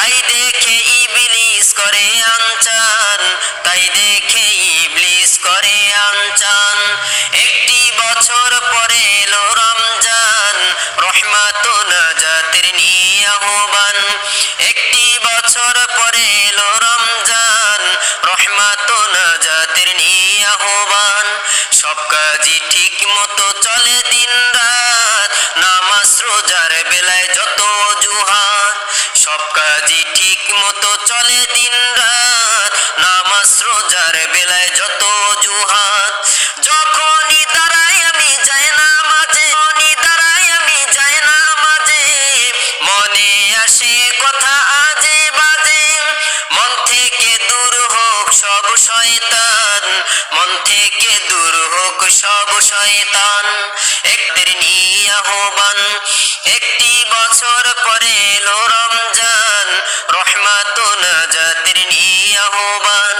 তাই দেখে ইবলিস করে আনচান, তাই দেখে ইবলিস করে আনচান। একটি বছর পরে এলো রমজান, রহমত ও নাজাতের নিয়ে আহ্বান। একটি বছর পরে এলো রমজান, রহমত ও নাজাতের নিয়ে আহ্বান। সব কাজই ঠিক মতো চলে দিন রাত, নামাজ রোজার বেলায় যত অজুহাত। সব কাজই ঠিক মতো চলে দিন রাত, নামাজ রোজার বেলায় যত অজুহাত। যখনই দাঁড়াই আমি যাই না মাঝে, যখনই দাঁড়াই আমি যাই না মাঝে, মনে আসে কথা আজে বাজে। মন থেকে দূর হোক সব শয়তান, মন থেকে দূর হোক সব শয়তান। একদের নিয়ে আহ্বান। একটি বছর পরে এলো রমজান, রহমত ও নাজাতের নিয়ে আহ্বান।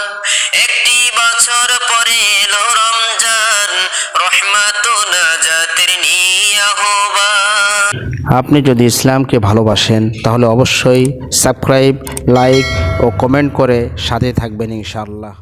একটি বছর পরে এলো রমজান, রহমত ও নাজাতের নিয়ে আহ্বান। আপনি যদি ইসলামকে ভালোবাসেন তাহলে অবশ্যই সাবস্ক্রাইব, লাইক ও কমেন্ট করে সাথে থাকবেন ইনশাআল্লাহ।